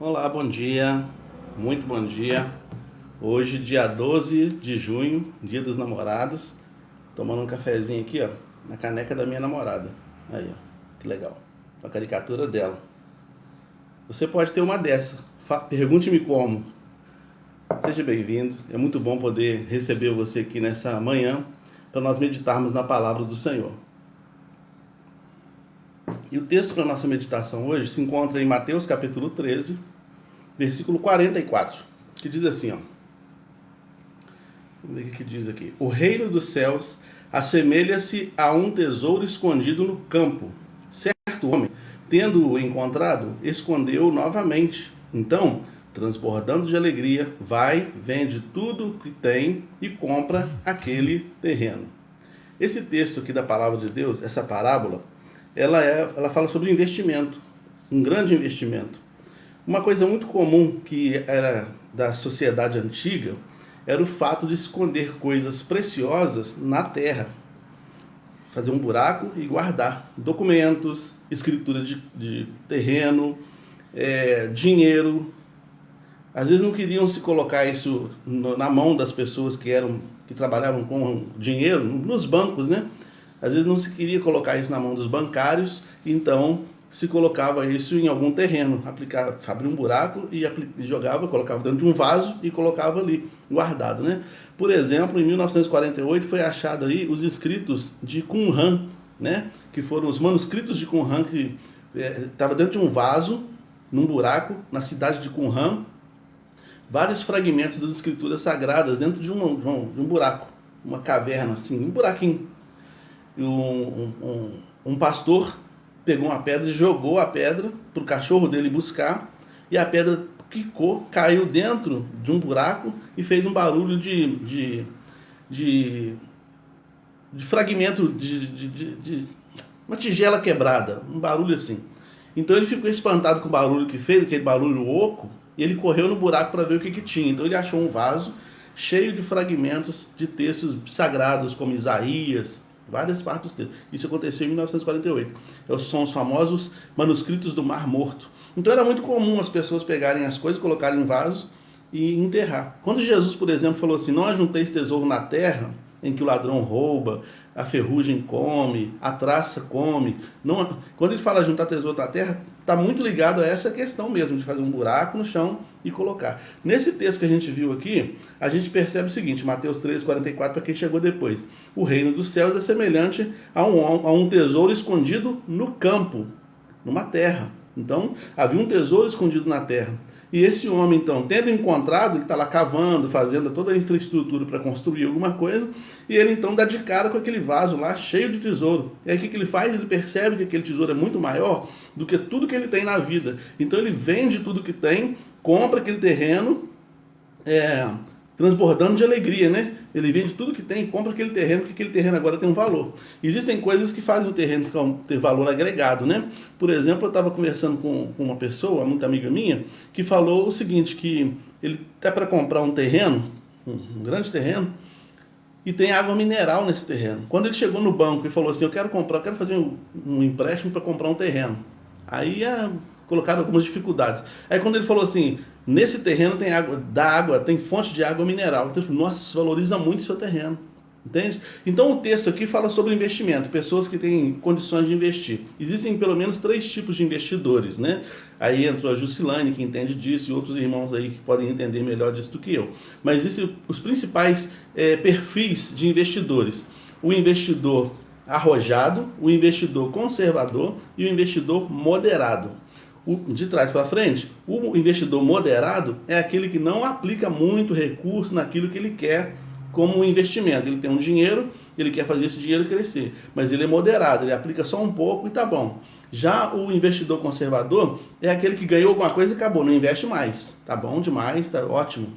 Olá, bom dia, muito bom dia. Hoje, dia 12 de junho, dia dos namorados. Tomando um cafezinho aqui, ó, na caneca da minha namorada. Aí, ó, que legal. A caricatura dela. Você pode ter uma dessa. Pergunte-me como. Seja bem-vindo. É muito bom poder receber você aqui nessa manhã para nós meditarmos na palavra do Senhor. E o texto para a nossa meditação hoje se encontra em Mateus capítulo 13, versículo 44, que diz assim, ó. Vamos ver o que diz aqui. O reino dos céus assemelha-se a um tesouro escondido no campo. Certo homem, tendo-o encontrado, escondeu-o novamente. Então, transbordando de alegria, vai, vende tudo o que tem e compra aquele terreno. Esse texto aqui da palavra de Deus, essa parábola, ela fala sobre investimento, um grande investimento. Uma coisa muito comum que era da sociedade antiga era o fato de esconder coisas preciosas na terra. Fazer um buraco e guardar documentos, escritura de terreno, dinheiro. Às vezes não queriam se colocar isso na mão das pessoas que trabalhavam com dinheiro, nos bancos, né? Às vezes não se queria colocar isso na mão dos bancários, então se colocava isso em algum terreno, abria um buraco e jogava, colocava dentro de um vaso e colocava ali, guardado, né? Por exemplo, em 1948 foi achado aí os escritos de Qumran, né? Que foram os manuscritos de Qumran que estava dentro de um vaso, num buraco, na cidade de Qumran, vários fragmentos das escrituras sagradas dentro de um buraco, uma caverna, assim, um buraquinho. E um pastor pegou uma pedra e jogou a pedra para o cachorro dele buscar, e a pedra quicou, caiu dentro de um buraco e fez um barulho de fragmento de uma tigela quebrada, um barulho assim. Então ele ficou espantado com o barulho que fez, aquele barulho oco, e ele correu no buraco para ver o que tinha. Então ele achou um vaso cheio de fragmentos de textos sagrados, como Isaías, várias partes do texto. Isso aconteceu em 1948. São os famosos manuscritos do Mar Morto. Então era muito comum as pessoas pegarem as coisas, colocarem em vasos e enterrar. Quando Jesus, por exemplo, falou assim: não ajunteis tesouro na terra, em que o ladrão rouba, a ferrugem come, a traça come. Não, quando ele fala juntar tesouro na terra, está muito ligado a essa questão mesmo, de fazer um buraco no chão e colocar. Nesse texto que a gente viu aqui, a gente percebe o seguinte, Mateus 13, 44, para quem chegou depois. O reino dos céus é semelhante a um tesouro escondido no campo, numa terra. Então, havia um tesouro escondido na terra. E esse homem, então, tendo encontrado, ele está lá cavando, fazendo toda a infraestrutura para construir alguma coisa, e ele então dá de cara com aquele vaso lá cheio de tesouro. E aí o que ele faz? Ele percebe que aquele tesouro é muito maior do que tudo que ele tem na vida. Então ele vende tudo que tem, compra aquele terreno, transbordando de alegria, né? Ele vende tudo que tem e compra aquele terreno, porque aquele terreno agora tem um valor. Existem coisas que fazem o terreno ter valor agregado, né? Por exemplo, eu estava conversando com uma pessoa, muito amiga minha, que falou o seguinte, que ele está para comprar um terreno, um grande terreno, e tem água mineral nesse terreno. Quando ele chegou no banco e falou assim, eu quero fazer um empréstimo para comprar um terreno. Aí colocaram algumas dificuldades. Aí quando ele falou assim, nesse terreno tem água, tem fonte de água mineral. Então ele falou, nossa, isso valoriza muito o seu terreno. Entende? Então o texto aqui fala sobre investimento, pessoas que têm condições de investir. Existem pelo menos 3 tipos de investidores, né? Aí entrou a Jusilane, que entende disso, e outros irmãos aí que podem entender melhor disso do que eu. Mas existem os principais perfis de investidores. O investidor arrojado, o investidor conservador e o investidor moderado. De trás para frente, o investidor moderado é aquele que não aplica muito recurso naquilo que ele quer como um investimento. Ele tem um dinheiro, ele quer fazer esse dinheiro crescer, mas ele é moderado, ele aplica só um pouco e tá bom. Já o investidor conservador é aquele que ganhou alguma coisa e acabou, não investe mais. Tá bom demais, tá ótimo.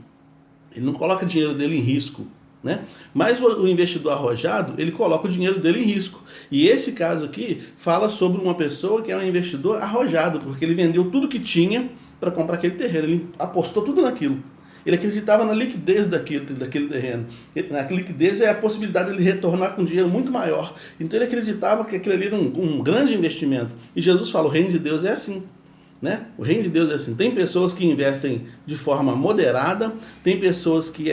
Ele não coloca o dinheiro dele em risco, né? Mas o investidor arrojado, ele coloca o dinheiro dele em risco. E esse caso aqui fala sobre uma pessoa que é um investidor arrojado, porque ele vendeu tudo que tinha para comprar aquele terreno, ele apostou tudo naquilo. Ele acreditava na liquidez daquele terreno. Na liquidez é a possibilidade de ele retornar com dinheiro muito maior. Então ele acreditava que aquilo ali era um grande investimento. E Jesus fala, o reino de Deus é assim. Né? O reino de Deus é assim. Tem pessoas que investem de forma moderada, tem pessoas que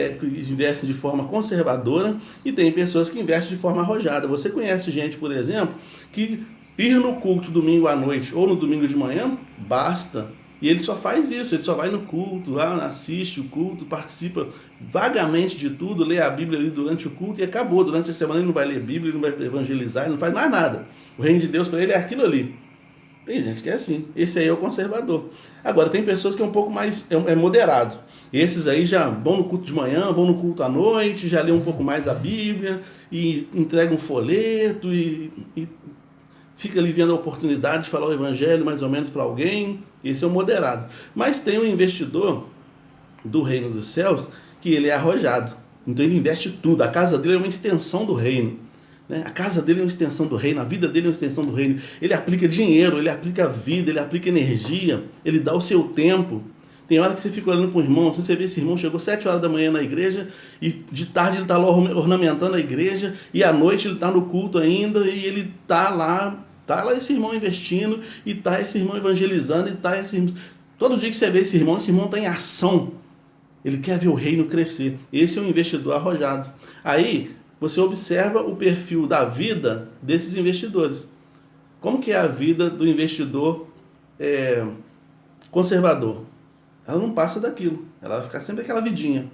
investem de forma conservadora e tem pessoas que investem de forma arrojada. Você conhece gente, por exemplo, que ir no culto domingo à noite ou no domingo de manhã, basta. E ele só faz isso, ele só vai no culto, lá assiste o culto, participa vagamente de tudo, lê a Bíblia ali durante o culto e acabou. Durante a semana ele não vai ler Bíblia, ele não vai evangelizar, ele não faz mais nada. O reino de Deus para ele é aquilo ali. Tem gente que é assim. Esse aí é o conservador. Agora, tem pessoas que é um pouco mais moderado. Esses aí já vão no culto de manhã, vão no culto à noite, já lê um pouco mais a Bíblia e entregam um folheto e fica ali vendo a oportunidade de falar o evangelho mais ou menos para alguém. Esse é o moderado. Mas tem um investidor do reino dos céus que ele é arrojado. Então ele investe tudo. A casa dele é uma extensão do reino. A casa dele é uma extensão do reino, a vida dele é uma extensão do reino. Ele aplica dinheiro, ele aplica vida, ele aplica energia, ele dá o seu tempo. Tem hora que você fica olhando para um irmão, assim, você vê esse irmão chegou 7 horas da manhã na igreja e de tarde ele está lá ornamentando a igreja e à noite ele está no culto ainda e ele está lá esse irmão investindo e está esse irmão evangelizando e está esse irmão... Todo dia que você vê esse irmão está em ação. Ele quer ver o reino crescer. Esse é um investidor arrojado. Aí você observa o perfil da vida desses investidores. Como que é a vida do investidor conservador? Ela não passa daquilo. Ela vai ficar sempre aquela vidinha.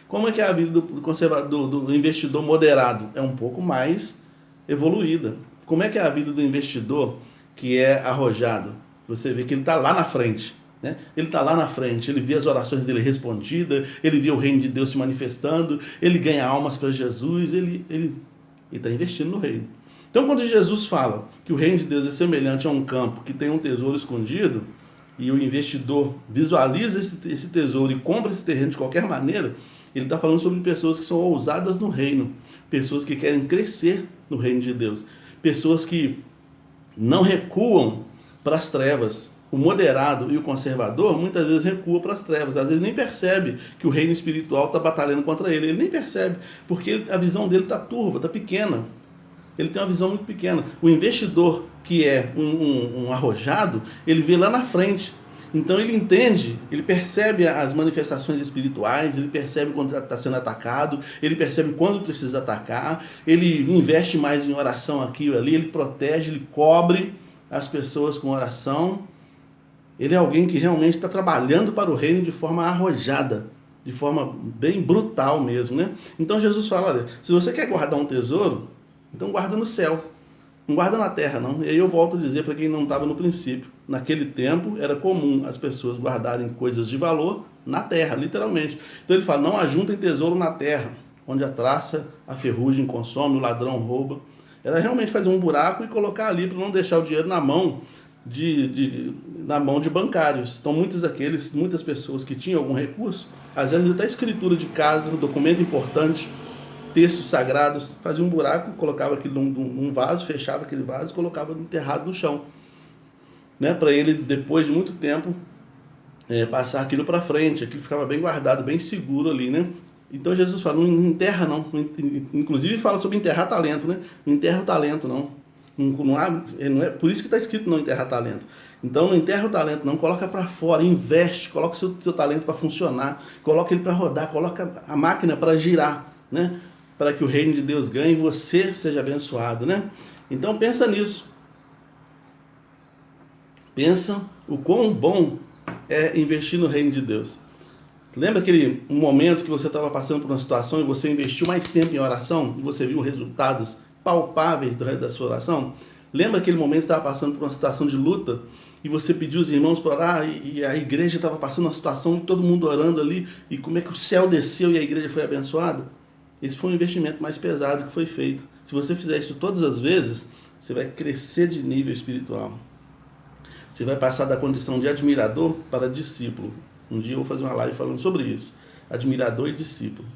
Como é que é a vida do conservador, do investidor moderado? É um pouco mais evoluída. Como é que é a vida do investidor que é arrojado? Você vê que ele está lá na frente. Né? Ele está lá na frente, ele vê as orações dele respondidas, ele vê o reino de Deus se manifestando, ele ganha almas para Jesus, ele está investindo no reino. Então, quando Jesus fala que o reino de Deus é semelhante a um campo que tem um tesouro escondido, e o investidor visualiza esse tesouro e compra esse terreno de qualquer maneira, ele está falando sobre pessoas que são ousadas no reino, pessoas que querem crescer no reino de Deus, pessoas que não recuam para as trevas. O moderado e o conservador muitas vezes recua para as trevas, às vezes nem percebe que o reino espiritual está batalhando contra ele, ele nem percebe, porque a visão dele está turva, está pequena, ele tem uma visão muito pequena. O investidor que é um arrojado, ele vê lá na frente, então ele entende, ele percebe as manifestações espirituais, ele percebe quando está sendo atacado, ele percebe quando precisa atacar, ele investe mais em oração aqui e ali, ele protege, ele cobre as pessoas com oração. Ele é alguém que realmente está trabalhando para o reino de forma arrojada, de forma bem brutal mesmo, né? Então Jesus fala, olha, se você quer guardar um tesouro, então guarda no céu, não guarda na terra não. E aí eu volto a dizer para quem não estava no princípio, naquele tempo era comum as pessoas guardarem coisas de valor na terra, literalmente. Então ele fala, não ajuntem tesouro na terra, onde a traça, a ferrugem consome, o ladrão rouba. Era realmente fazer um buraco e colocar ali para não deixar o dinheiro na mão na mão de bancários. Então muitas pessoas que tinham algum recurso, às vezes até escritura de casa, documento importante, textos sagrados, fazia um buraco, colocava aquilo num vaso, fechava aquele vaso e colocava enterrado no chão, né? Para ele, depois de muito tempo, passar aquilo para frente, aquilo ficava bem guardado, bem seguro ali, né? Então Jesus fala, não enterra não, inclusive fala sobre enterrar talento, né? Não enterra o talento não. Não é, por isso que está escrito não enterrar talento. Então não enterra o talento não, coloca para fora, investe, coloca o seu talento para funcionar, coloca ele para rodar, coloca a máquina para girar, né? Para que o reino de Deus ganhe e você seja abençoado, né? Então pensa nisso. Pensa o quão bom é investir no reino de Deus. Lembra aquele momento que você estava passando por uma situação e você investiu mais tempo em oração e você viu resultados palpáveis da sua oração? Lembra aquele momento que você estava passando por uma situação de luta e você pediu os irmãos para orar e a igreja estava passando uma situação e todo mundo orando ali e como é que o céu desceu e a igreja foi abençoada? Esse foi um investimento mais pesado que foi feito. Se você fizer isso todas as vezes, você vai crescer de nível espiritual. Você vai passar da condição de admirador para discípulo. Um dia eu vou fazer uma live falando sobre isso. Admirador e discípulo.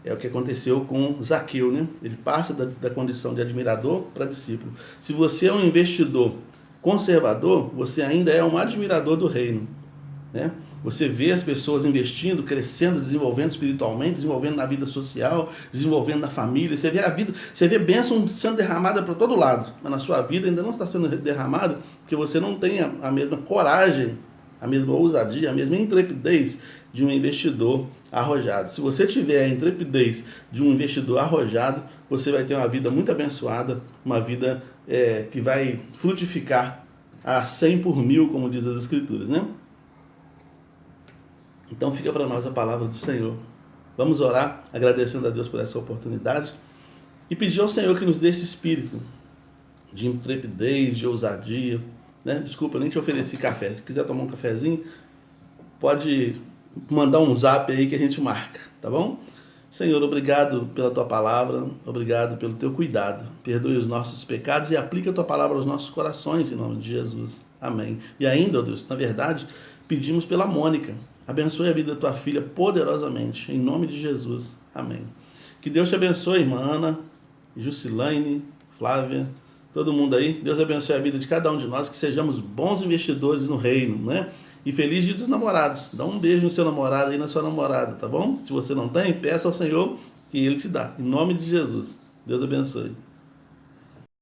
É o que aconteceu com Zaqueu, né? Ele passa da condição de admirador para discípulo. Se você é um investidor conservador, você ainda é um admirador do reino, né? Você vê as pessoas investindo, crescendo, desenvolvendo espiritualmente, desenvolvendo na vida social, desenvolvendo na família. Você vê a vida, você vê bênção sendo derramada para todo lado, mas na sua vida ainda não está sendo derramada porque você não tem a mesma coragem a mesma ousadia, a mesma intrepidez de um investidor arrojado. Se você tiver a intrepidez de um investidor arrojado, você vai ter uma vida muito abençoada, uma vida que vai frutificar a 100 por mil, como diz as Escrituras, né? Então fica para nós a palavra do Senhor. Vamos orar agradecendo a Deus por essa oportunidade e pedir ao Senhor que nos dê esse espírito de intrepidez, de ousadia, né? Desculpa, eu nem te ofereci café. Se quiser tomar um cafezinho, pode mandar um zap aí que a gente marca, tá bom? Senhor, obrigado pela tua palavra, obrigado pelo teu cuidado. Perdoe os nossos pecados e aplica a tua palavra aos nossos corações, em nome de Jesus. Amém. E ainda, ó Deus, na verdade, pedimos pela Mônica. Abençoe a vida da tua filha poderosamente, em nome de Jesus. Amém. Que Deus te abençoe, irmã Ana, Jusilaine, Flávia, todo mundo aí. Deus abençoe a vida de cada um de nós, que sejamos bons investidores no reino, né? E feliz dia dos namorados. Dá um beijo no seu namorado e na sua namorada, tá bom? Se você não tem, peça ao Senhor que Ele te dá. Em nome de Jesus. Deus abençoe.